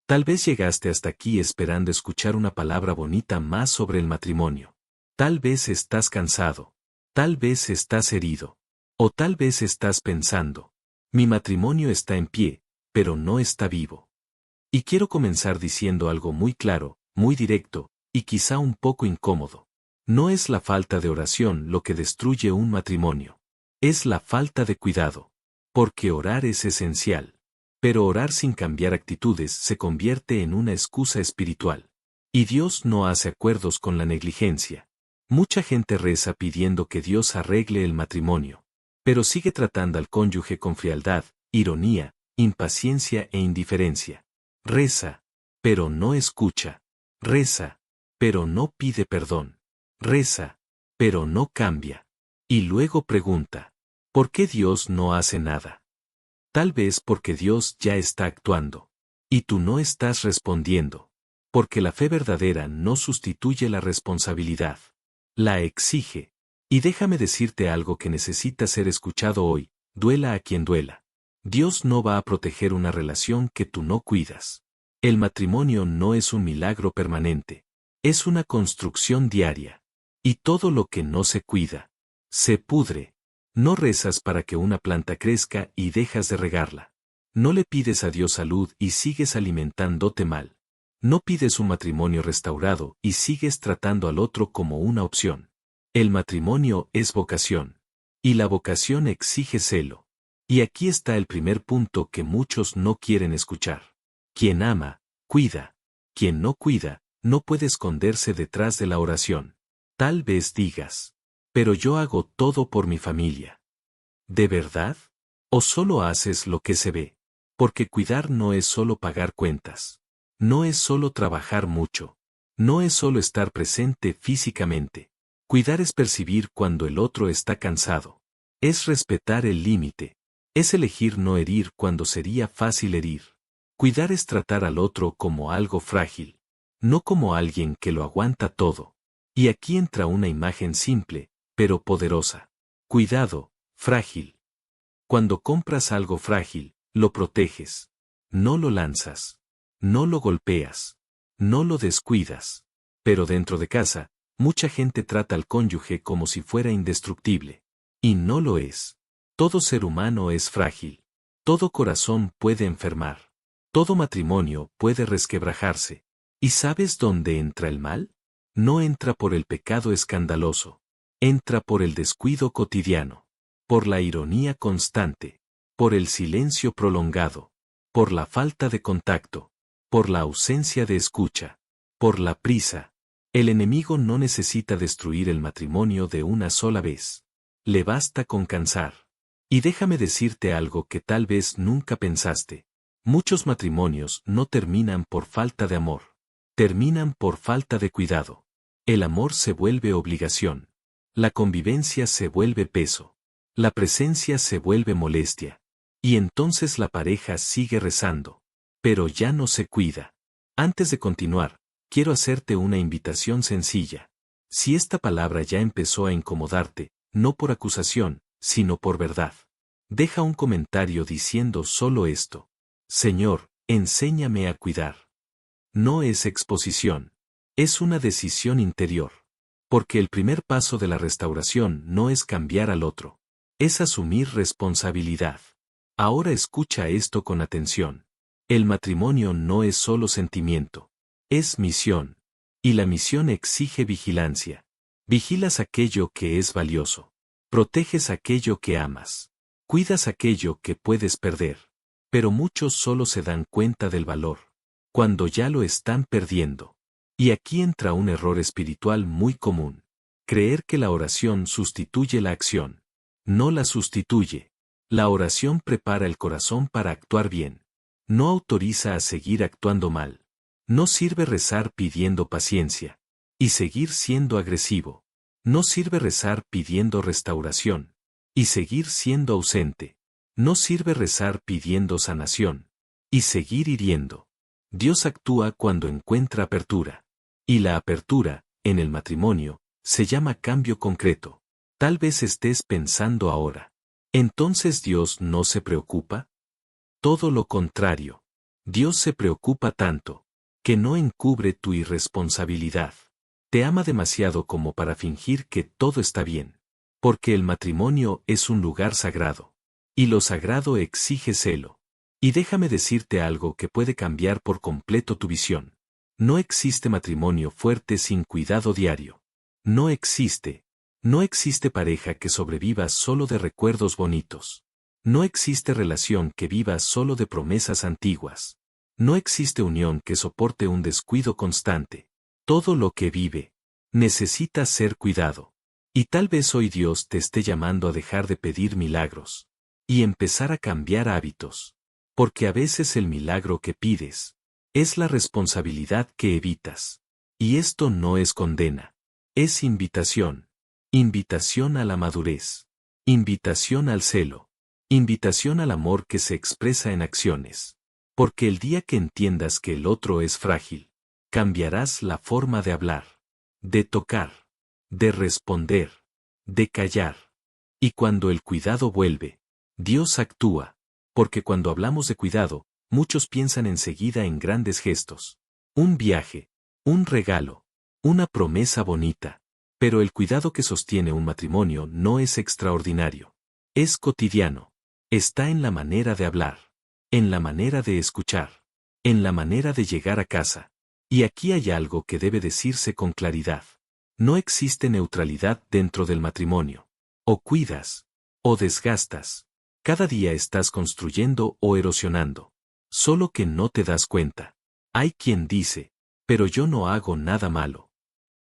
Tal vez llegaste hasta aquí esperando escuchar una palabra bonita más sobre el matrimonio. Tal vez estás cansado. Tal vez estás herido. O tal vez estás pensando, mi matrimonio está en pie, pero no está vivo. Y quiero comenzar diciendo algo muy claro, muy directo, y quizá un poco incómodo. No es la falta de oración lo que destruye un matrimonio. Es la falta de cuidado. Porque orar es esencial. Pero orar sin cambiar actitudes se convierte en una excusa espiritual. Y Dios no hace acuerdos con la negligencia. Mucha gente reza pidiendo que Dios arregle el matrimonio. Pero sigue tratando al cónyuge con frialdad, ironía, impaciencia e indiferencia. Reza, pero no escucha. Reza, pero no pide perdón. Reza, pero no cambia. Y luego pregunta, ¿por qué Dios no hace nada? Tal vez porque Dios ya está actuando. Y tú no estás respondiendo. Porque la fe verdadera no sustituye la responsabilidad. La exige. Y déjame decirte algo que necesita ser escuchado hoy, duela a quien duela. Dios no va a proteger una relación que tú no cuidas. El matrimonio no es un milagro permanente. Es una construcción diaria. Y todo lo que no se cuida, se pudre. No rezas para que una planta crezca y dejas de regarla. No le pides a Dios salud y sigues alimentándote mal. No pides un matrimonio restaurado y sigues tratando al otro como una opción. El matrimonio es vocación. Y la vocación exige celo. Y aquí está el primer punto que muchos no quieren escuchar. Quien ama, cuida. Quien no cuida, no puede esconderse detrás de la oración. Tal vez digas, pero yo hago todo por mi familia. ¿De verdad? ¿O solo haces lo que se ve? Porque cuidar no es solo pagar cuentas. No es solo trabajar mucho. No es solo estar presente físicamente. Cuidar es percibir cuando el otro está cansado. Es respetar el límite. Es elegir no herir cuando sería fácil herir. Cuidar es tratar al otro como algo frágil. No como alguien que lo aguanta todo. Y aquí entra una imagen simple, pero poderosa. Cuidado, frágil. Cuando compras algo frágil, lo proteges. No lo lanzas. No lo golpeas. No lo descuidas. Pero dentro de casa, mucha gente trata al cónyuge como si fuera indestructible. Y no lo es. Todo ser humano es frágil. Todo corazón puede enfermar. Todo matrimonio puede resquebrajarse. ¿Y sabes dónde entra el mal? No entra por el pecado escandaloso. Entra por el descuido cotidiano. Por la ironía constante. Por el silencio prolongado. Por la falta de contacto. Por la ausencia de escucha. Por la prisa. El enemigo no necesita destruir el matrimonio de una sola vez. Le basta con cansar. Y déjame decirte algo que tal vez nunca pensaste. Muchos matrimonios no terminan por falta de amor. Terminan por falta de cuidado. El amor se vuelve obligación. La convivencia se vuelve peso. La presencia se vuelve molestia. Y entonces la pareja sigue rezando. Pero ya no se cuida. Antes de continuar, quiero hacerte una invitación sencilla. Si esta palabra ya empezó a incomodarte, no por acusación, sino por verdad. Deja un comentario diciendo solo esto. Señor, enséñame a cuidar. No es exposición. Es una decisión interior. Porque el primer paso de la restauración no es cambiar al otro. Es asumir responsabilidad. Ahora escucha esto con atención. El matrimonio no es solo sentimiento. Es misión. Y la misión exige vigilancia. Vigilas aquello que es valioso. Proteges aquello que amas. Cuidas aquello que puedes perder. Pero muchos solo se dan cuenta del valor cuando ya lo están perdiendo. Y aquí entra un error espiritual muy común. Creer que la oración sustituye la acción. No la sustituye. La oración prepara el corazón para actuar bien. No autoriza a seguir actuando mal. No sirve rezar pidiendo paciencia. Y seguir siendo agresivo. No sirve rezar pidiendo restauración. Y seguir siendo ausente. No sirve rezar pidiendo sanación. Y seguir hiriendo. Dios actúa cuando encuentra apertura. Y la apertura, en el matrimonio, se llama cambio concreto. Tal vez estés pensando ahora. ¿Entonces Dios no se preocupa? Todo lo contrario. Dios se preocupa tanto, que no encubre tu irresponsabilidad. Te ama demasiado como para fingir que todo está bien. Porque el matrimonio es un lugar sagrado. Y lo sagrado exige celo. Y déjame decirte algo que puede cambiar por completo tu visión. No existe matrimonio fuerte sin cuidado diario. No existe. No existe pareja que sobreviva solo de recuerdos bonitos. No existe relación que viva solo de promesas antiguas. No existe unión que soporte un descuido constante. Todo lo que vive necesita ser cuidado. Y tal vez hoy Dios te esté llamando a dejar de pedir milagros y empezar a cambiar hábitos. Porque a veces el milagro que pides es la responsabilidad que evitas. Y esto no es condena. Es invitación. Invitación a la madurez. Invitación al celo. Invitación al amor que se expresa en acciones. Porque el día que entiendas que el otro es frágil, cambiarás la forma de hablar, de tocar, de responder, de callar. Y cuando el cuidado vuelve, Dios actúa. Porque cuando hablamos de cuidado, muchos piensan enseguida en grandes gestos. Un viaje, un regalo, una promesa bonita. Pero el cuidado que sostiene un matrimonio no es extraordinario. Es cotidiano. Está en la manera de hablar, en la manera de escuchar, en la manera de llegar a casa. Y aquí hay algo que debe decirse con claridad. No existe neutralidad dentro del matrimonio. O cuidas, o desgastas. Cada día estás construyendo o erosionando. Solo que no te das cuenta. Hay quien dice, pero yo no hago nada malo.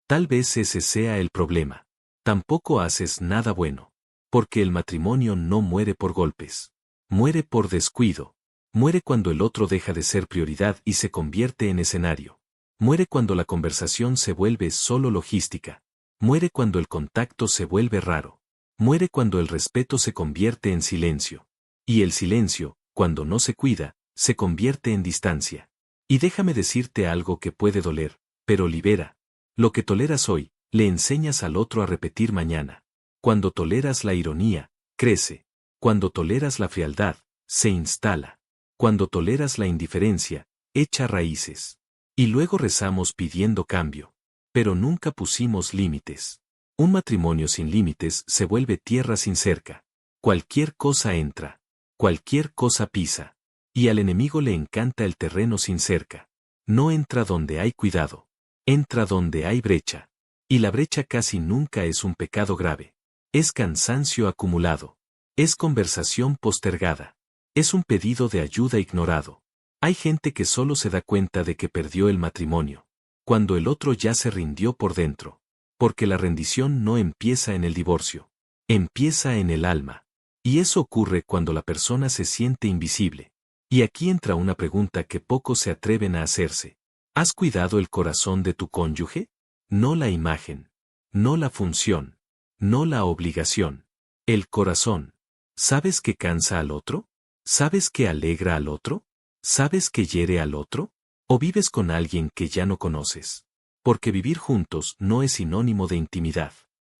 Tal vez ese sea el problema. Tampoco haces nada bueno. Porque el matrimonio no muere por golpes. Muere por descuido. Muere cuando el otro deja de ser prioridad y se convierte en escenario. Muere cuando la conversación se vuelve solo logística. Muere cuando el contacto se vuelve raro. Muere cuando el respeto se convierte en silencio. Y el silencio, cuando no se cuida, se convierte en distancia. Y déjame decirte algo que puede doler, pero libera. Lo que toleras hoy, le enseñas al otro a repetir mañana. Cuando toleras la ironía, crece. Cuando toleras la frialdad, se instala. Cuando toleras la indiferencia, echa raíces. Y luego rezamos pidiendo cambio. Pero nunca pusimos límites. Un matrimonio sin límites se vuelve tierra sin cerca. Cualquier cosa entra. Cualquier cosa pisa. Y al enemigo le encanta el terreno sin cerca. No entra donde hay cuidado. Entra donde hay brecha. Y la brecha casi nunca es un pecado grave. Es cansancio acumulado. Es conversación postergada. Es un pedido de ayuda ignorado. Hay gente que solo se da cuenta de que perdió el matrimonio, cuando el otro ya se rindió por dentro. Porque la rendición no empieza en el divorcio. Empieza en el alma. Y eso ocurre cuando la persona se siente invisible. Y aquí entra una pregunta que pocos se atreven a hacerse. ¿Has cuidado el corazón de tu cónyuge? No la imagen. No la función. No la obligación. El corazón. ¿Sabes que cansa al otro? ¿Sabes que alegra al otro? ¿Sabes que hiere al otro? ¿O vives con alguien que ya no conoces? Porque vivir juntos no es sinónimo de intimidad.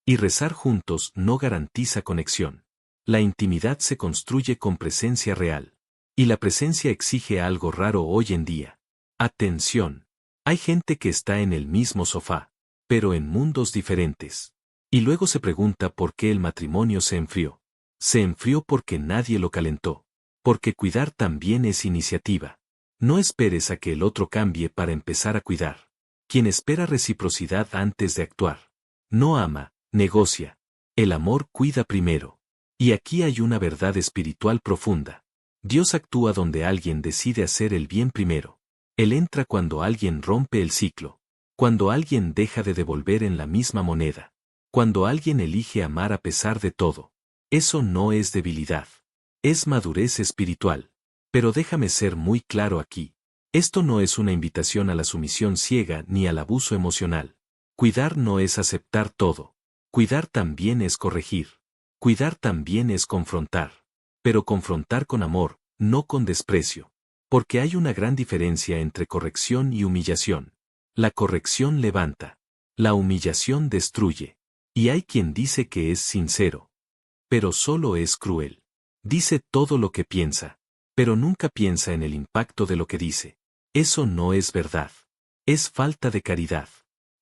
Y rezar juntos no garantiza conexión. La intimidad se construye con presencia real. Y la presencia exige algo raro hoy en día. Atención. Hay gente que está en el mismo sofá, pero en mundos diferentes. Y luego se pregunta por qué el matrimonio se enfrió. Se enfrió porque nadie lo calentó. Porque cuidar también es iniciativa. No esperes a que el otro cambie para empezar a cuidar. Quien espera reciprocidad antes de actuar. No ama, negocia. El amor cuida primero. Y aquí hay una verdad espiritual profunda. Dios actúa donde alguien decide hacer el bien primero. Él entra cuando alguien rompe el ciclo. Cuando alguien deja de devolver en la misma moneda. Cuando alguien elige amar a pesar de todo. Eso no es debilidad. Es madurez espiritual. Pero déjame ser muy claro aquí. Esto no es una invitación a la sumisión ciega ni al abuso emocional. Cuidar no es aceptar todo. Cuidar también es corregir. Cuidar también es confrontar. Pero confrontar con amor, no con desprecio. Porque hay una gran diferencia entre corrección y humillación. La corrección levanta. La humillación destruye. Y hay quien dice que es sincero. Pero solo es cruel. Dice todo lo que piensa. pero nunca piensa en el impacto de lo que dice. Eso no es verdad. Es falta de caridad.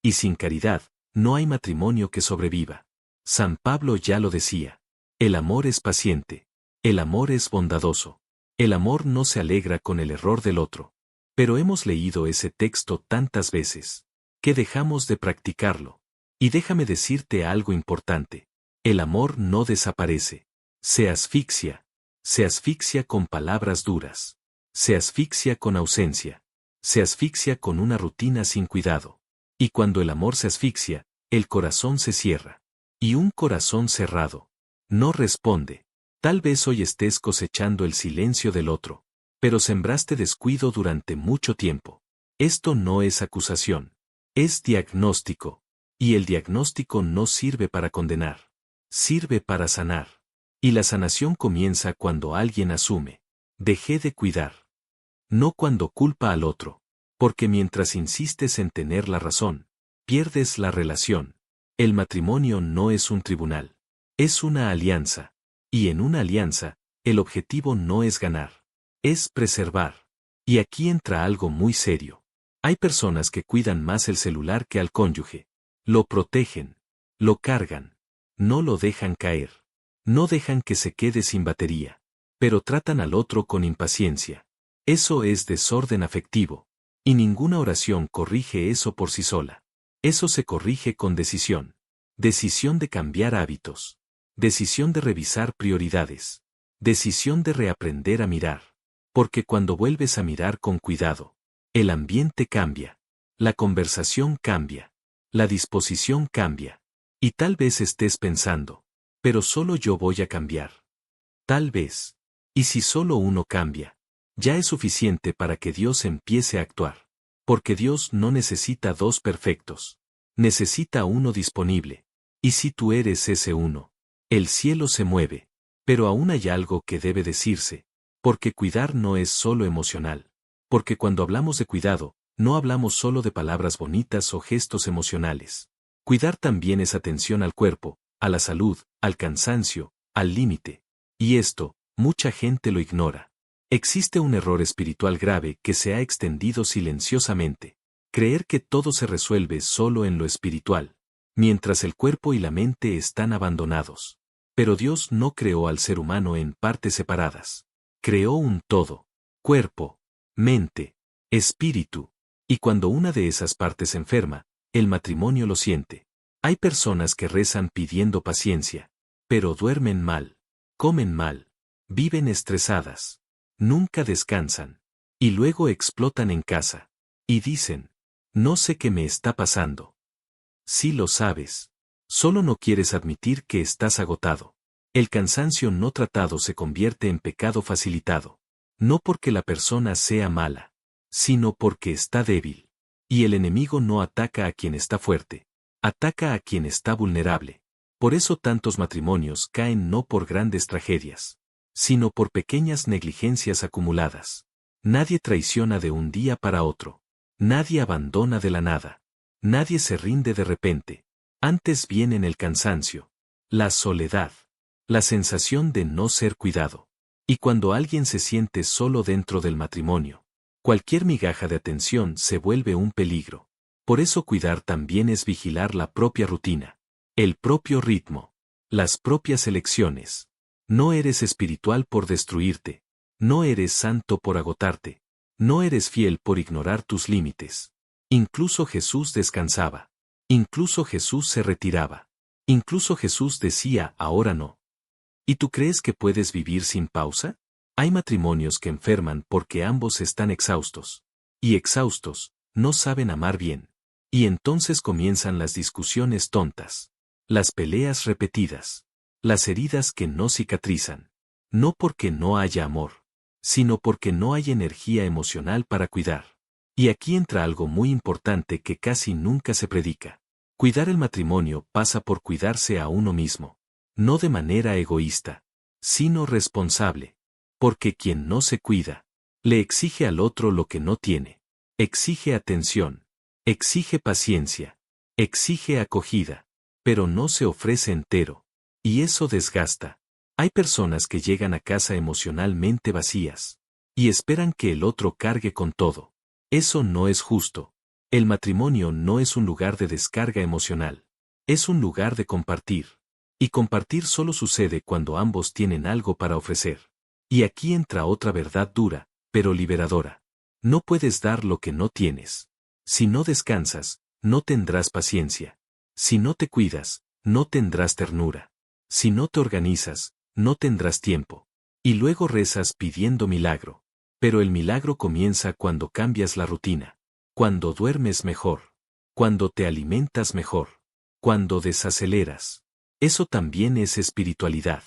Y sin caridad, no hay matrimonio que sobreviva. San Pablo ya lo decía. El amor es paciente. El amor es bondadoso. El amor no se alegra con el error del otro. Pero hemos leído ese texto tantas veces, que dejamos de practicarlo. Y déjame decirte algo importante. El amor no desaparece. Se asfixia. Se asfixia con palabras duras. Se asfixia con ausencia. Se asfixia con una rutina sin cuidado. Y cuando el amor se asfixia, el corazón se cierra. Y un corazón cerrado no responde. Tal vez hoy estés cosechando el silencio del otro, pero sembraste descuido durante mucho tiempo. Esto no es acusación. Es diagnóstico. Y el diagnóstico no sirve para condenar. Sirve para sanar. Y la sanación comienza cuando alguien asume. Dejé de cuidar. No cuando culpa al otro. Porque mientras insistes en tener la razón, pierdes la relación. El matrimonio no es un tribunal. Es una alianza. Y en una alianza, el objetivo no es ganar. Es preservar. Y aquí entra algo muy serio. Hay personas que cuidan más el celular que al cónyuge. Lo protegen. Lo cargan. No lo dejan caer. No dejan que se quede sin batería. Pero tratan al otro con impaciencia. Eso es desorden afectivo. Y ninguna oración corrige eso por sí sola. Eso se corrige con decisión. Decisión de cambiar hábitos. Decisión de revisar prioridades. Decisión de reaprender a mirar. Porque cuando vuelves a mirar con cuidado, el ambiente cambia. La conversación cambia. La disposición cambia. Y tal vez estés pensando, pero solo yo voy a cambiar. Tal vez. Y si solo uno cambia, ya es suficiente para que Dios empiece a actuar. Porque Dios no necesita dos perfectos. Necesita uno disponible. Y si tú eres ese uno, el cielo se mueve. Pero aún hay algo que debe decirse. Porque cuidar no es solo emocional. Porque cuando hablamos de cuidado, no hablamos solo de palabras bonitas o gestos emocionales. Cuidar también es atención al cuerpo, a la salud, al cansancio, al límite. Y esto, mucha gente lo ignora. Existe un error espiritual grave que se ha extendido silenciosamente. Creer que todo se resuelve solo en lo espiritual, mientras el cuerpo y la mente están abandonados. Pero Dios no creó al ser humano en partes separadas. Creó un todo. Cuerpo, mente, espíritu. Y cuando una de esas partes se enferma, el matrimonio lo siente. Hay personas que rezan pidiendo paciencia, pero duermen mal, comen mal, viven estresadas, nunca descansan, y luego explotan en casa. Y dicen, no sé qué me está pasando. Sí lo sabes. Solo no quieres admitir que estás agotado. El cansancio no tratado se convierte en pecado facilitado. No porque la persona sea mala, sino porque está débil. Y el enemigo no ataca a quien está fuerte, ataca a quien está vulnerable. Por eso tantos matrimonios caen no por grandes tragedias, sino por pequeñas negligencias acumuladas. Nadie traiciona de un día para otro. Nadie abandona de la nada. Nadie se rinde de repente. Antes vienen el cansancio, la soledad, la sensación de no ser cuidado. Y cuando alguien se siente solo dentro del matrimonio, cualquier migaja de atención se vuelve un peligro. Por eso cuidar también es vigilar la propia rutina, el propio ritmo, las propias elecciones. No eres espiritual por destruirte, no eres santo por agotarte, no eres fiel por ignorar tus límites. Incluso Jesús descansaba. Incluso Jesús se retiraba. Incluso Jesús decía, ahora no. ¿Y tú crees que puedes vivir sin pausa? Hay matrimonios que enferman porque ambos están exhaustos. Y exhaustos, no saben amar bien. Y entonces comienzan las discusiones tontas. Las peleas repetidas. Las heridas que no cicatrizan. No porque no haya amor, sino porque no hay energía emocional para cuidar. Y aquí entra algo muy importante que casi nunca se predica. Cuidar el matrimonio pasa por cuidarse a uno mismo. No de manera egoísta, sino responsable. Porque quien no se cuida, le exige al otro lo que no tiene. Exige atención. Exige paciencia. Exige acogida. Pero no se ofrece entero. Y eso desgasta. Hay personas que llegan a casa emocionalmente vacías. y esperan que el otro cargue con todo. Eso no es justo. El matrimonio no es un lugar de descarga emocional. Es un lugar de compartir. Y compartir solo sucede cuando ambos tienen algo para ofrecer. Y aquí entra otra verdad dura, pero liberadora. No puedes dar lo que no tienes. Si no descansas, no tendrás paciencia. Si no te cuidas, no tendrás ternura. Si no te organizas, no tendrás tiempo. Y luego rezas pidiendo milagro. Pero el milagro comienza cuando cambias la rutina. Cuando duermes mejor. Cuando te alimentas mejor. Cuando desaceleras. Eso también es espiritualidad.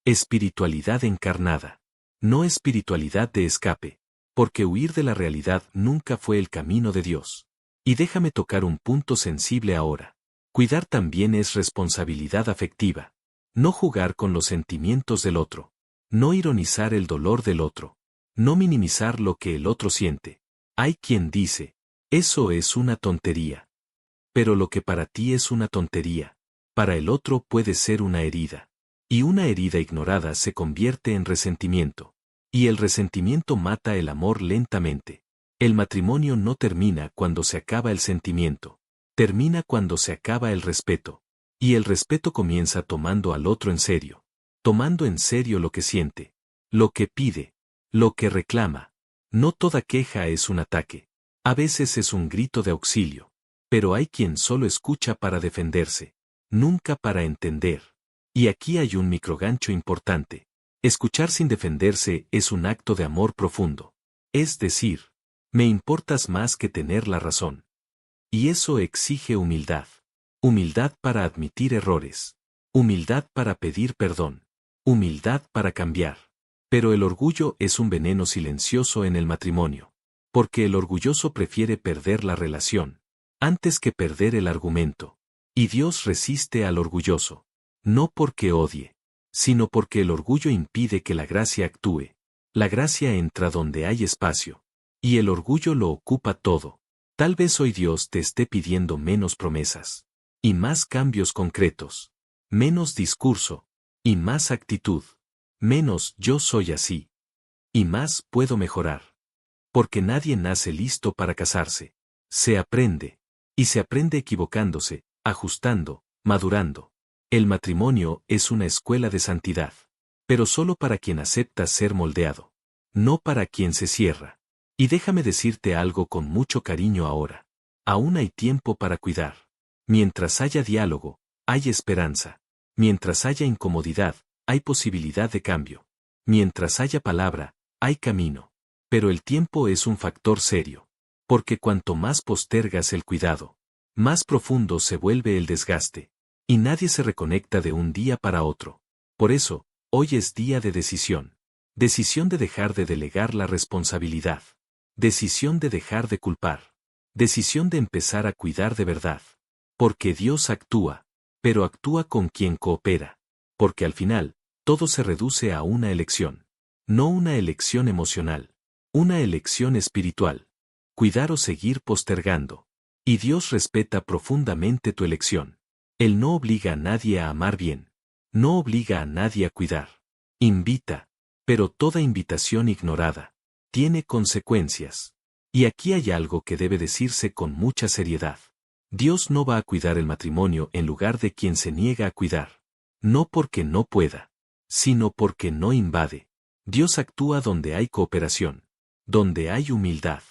Espiritualidad encarnada. No espiritualidad de escape. Porque huir de la realidad nunca fue el camino de Dios. Y déjame tocar un punto sensible ahora. Cuidar también es responsabilidad afectiva. No jugar con los sentimientos del otro. No ironizar el dolor del otro. No minimizar lo que el otro siente. Hay quien dice, eso es una tontería. Pero lo que para ti es una tontería, para el otro puede ser una herida. Y una herida ignorada se convierte en resentimiento. Y el resentimiento mata el amor lentamente. El matrimonio no termina cuando se acaba el sentimiento. Termina cuando se acaba el respeto. Y el respeto comienza tomando al otro en serio. Tomando en serio lo que siente. Lo que pide. Lo que reclama. No toda queja es un ataque. A veces es un grito de auxilio. Pero hay quien solo escucha para defenderse. Nunca para entender. Y aquí hay un microgancho importante. Escuchar sin defenderse es un acto de amor profundo. Es decir, me importas más que tener la razón. Y eso exige humildad. Humildad para admitir errores. Humildad para pedir perdón. Humildad para cambiar. Pero el orgullo es un veneno silencioso en el matrimonio. Porque el orgulloso prefiere perder la relación antes que perder el argumento. Y Dios resiste al orgulloso. No porque odie, sino porque el orgullo impide que la gracia actúe. La gracia entra donde hay espacio. Y el orgullo lo ocupa todo. Tal vez hoy Dios te esté pidiendo menos promesas. Y más cambios concretos. Menos discurso. Y más actitud. Menos yo soy así. Y más puedo mejorar. Porque nadie nace listo para casarse. Se aprende. Y se aprende equivocándose, ajustando, madurando. El matrimonio es una escuela de santidad. Pero solo para quien acepta ser moldeado. No para quien se cierra. Y déjame decirte algo con mucho cariño ahora. Aún hay tiempo para cuidar. Mientras haya diálogo, hay esperanza. Mientras haya incomodidad, hay posibilidad de cambio. Mientras haya palabra, hay camino. Pero el tiempo es un factor serio. Porque cuanto más postergas el cuidado, más profundo se vuelve el desgaste. Y nadie se reconecta de un día para otro. Por eso, hoy es día de decisión. Decisión de dejar de delegar la responsabilidad. Decisión de dejar de culpar. Decisión de empezar a cuidar de verdad. Porque Dios actúa, pero actúa con quien coopera. Porque al final, todo se reduce a una elección. No una elección emocional. Una elección espiritual. Cuidar o seguir postergando. Y Dios respeta profundamente tu elección. Él no obliga a nadie a amar bien. No obliga a nadie a cuidar. Invita. Pero toda invitación ignorada tiene consecuencias. Y aquí hay algo que debe decirse con mucha seriedad. Dios no va a cuidar el matrimonio en lugar de quien se niega a cuidar. No porque no pueda, sino porque no invade. Dios actúa donde hay cooperación, donde hay humildad,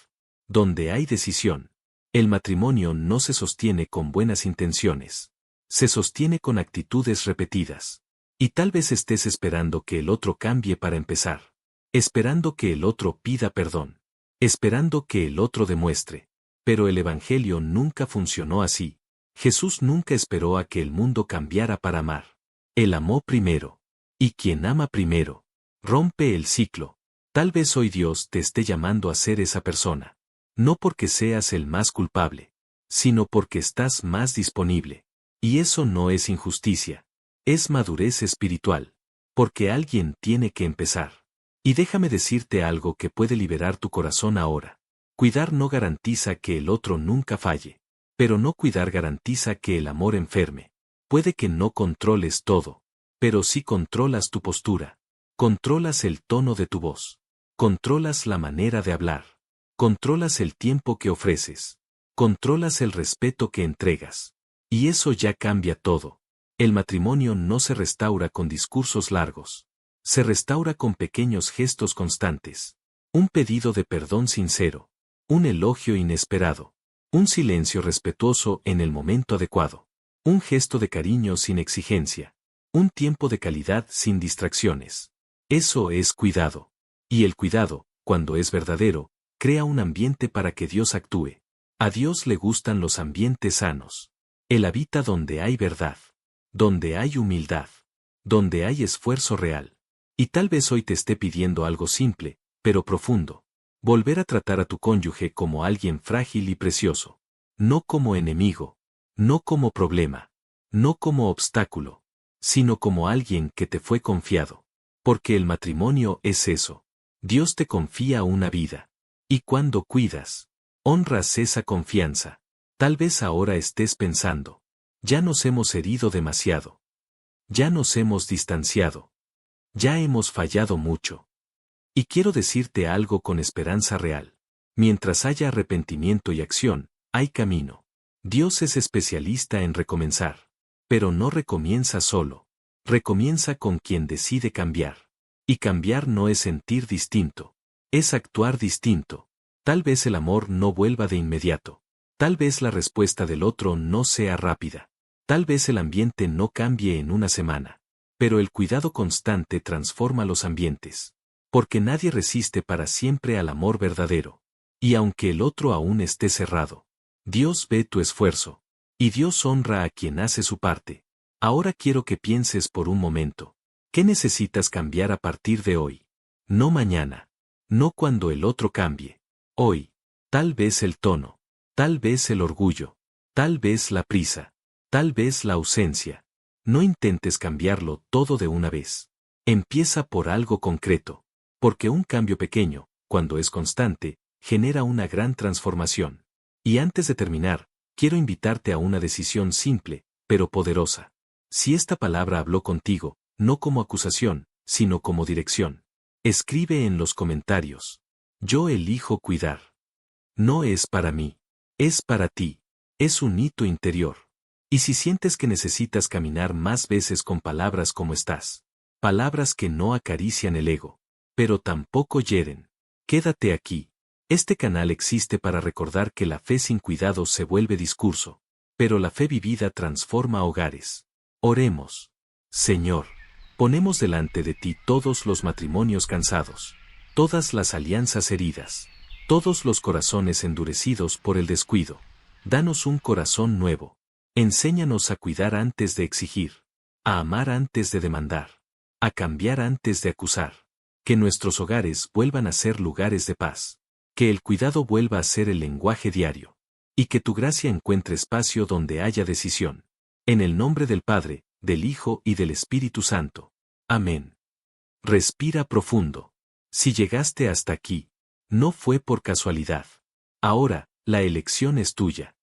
donde hay decisión. El matrimonio no se sostiene con buenas intenciones. Se sostiene con actitudes repetidas. Y tal vez estés esperando que el otro cambie para empezar. Esperando que el otro pida perdón. Esperando que el otro demuestre. Pero el Evangelio nunca funcionó así. Jesús nunca esperó a que el mundo cambiara para amar. Él amó primero. Y quien ama primero, rompe el ciclo. Tal vez hoy Dios te esté llamando a ser esa persona. No porque seas el más culpable, sino porque estás más disponible. Y eso no es injusticia. Es madurez espiritual. Porque alguien tiene que empezar. Y déjame decirte algo que puede liberar tu corazón ahora. Cuidar no garantiza que el otro nunca falle. Pero no cuidar garantiza que el amor enferme. Puede que no controles todo. Pero sí controlas tu postura. Controlas el tono de tu voz. Controlas la manera de hablar. Controlas el tiempo que ofreces. Controlas el respeto que entregas. Y eso ya cambia todo. El matrimonio no se restaura con discursos largos. Se restaura con pequeños gestos constantes. Un pedido de perdón sincero. Un elogio inesperado. Un silencio respetuoso en el momento adecuado. Un gesto de cariño sin exigencia. Un tiempo de calidad sin distracciones. Eso es cuidado. Y el cuidado, cuando es verdadero, crea un ambiente para que Dios actúe. A Dios le gustan los ambientes sanos. Él habita donde hay verdad. Donde hay humildad. Donde hay esfuerzo real. Y tal vez hoy te esté pidiendo algo simple, pero profundo. Volver a tratar a tu cónyuge como alguien frágil y precioso. No como enemigo. No como problema. No como obstáculo. Sino como alguien que te fue confiado. Porque el matrimonio es eso. Dios te confía una vida. Y cuando cuidas, honras esa confianza. Tal vez ahora estés pensando. Ya nos hemos herido demasiado. Ya nos hemos distanciado. Ya hemos fallado mucho. Y quiero decirte algo con esperanza real. Mientras haya arrepentimiento y acción, hay camino. Dios es especialista en recomenzar. Pero no recomienza solo. Recomienza con quien decide cambiar. Y cambiar no es sentir distinto. Es actuar distinto. Tal vez el amor no vuelva de inmediato. Tal vez la respuesta del otro no sea rápida. Tal vez el ambiente no cambie en una semana. Pero el cuidado constante transforma los ambientes. Porque nadie resiste para siempre al amor verdadero. Y aunque el otro aún esté cerrado, Dios ve tu esfuerzo. Y Dios honra a quien hace su parte. Ahora quiero que pienses por un momento. ¿Qué necesitas cambiar a partir de hoy? No mañana. No cuando el otro cambie. Hoy. Tal vez el tono. Tal vez el orgullo. Tal vez la prisa. Tal vez la ausencia. No intentes cambiarlo todo de una vez. Empieza por algo concreto. Porque un cambio pequeño, cuando es constante, genera una gran transformación. Y antes de terminar, quiero invitarte a una decisión simple, pero poderosa. Si esta palabra habló contigo, no como acusación, sino como dirección. Escribe en los comentarios. Yo elijo cuidar. No es para mí. Es para ti. Es un hito interior. Y si sientes que necesitas caminar más veces con palabras como estas, palabras que no acarician el ego, pero tampoco hieren, quédate aquí. Este canal existe para recordar que la fe sin cuidado se vuelve discurso, pero la fe vivida transforma hogares. Oremos. Señor, ponemos delante de ti todos los matrimonios cansados, todas las alianzas heridas, todos los corazones endurecidos por el descuido. Danos un corazón nuevo. Enséñanos a cuidar antes de exigir, a amar antes de demandar, a cambiar antes de acusar. Que nuestros hogares vuelvan a ser lugares de paz. Que el cuidado vuelva a ser el lenguaje diario. Y que tu gracia encuentre espacio donde haya decisión. En el nombre del Padre, del Hijo y del Espíritu Santo. Amén. Respira profundo. Si llegaste hasta aquí, no fue por casualidad. Ahora, la elección es tuya.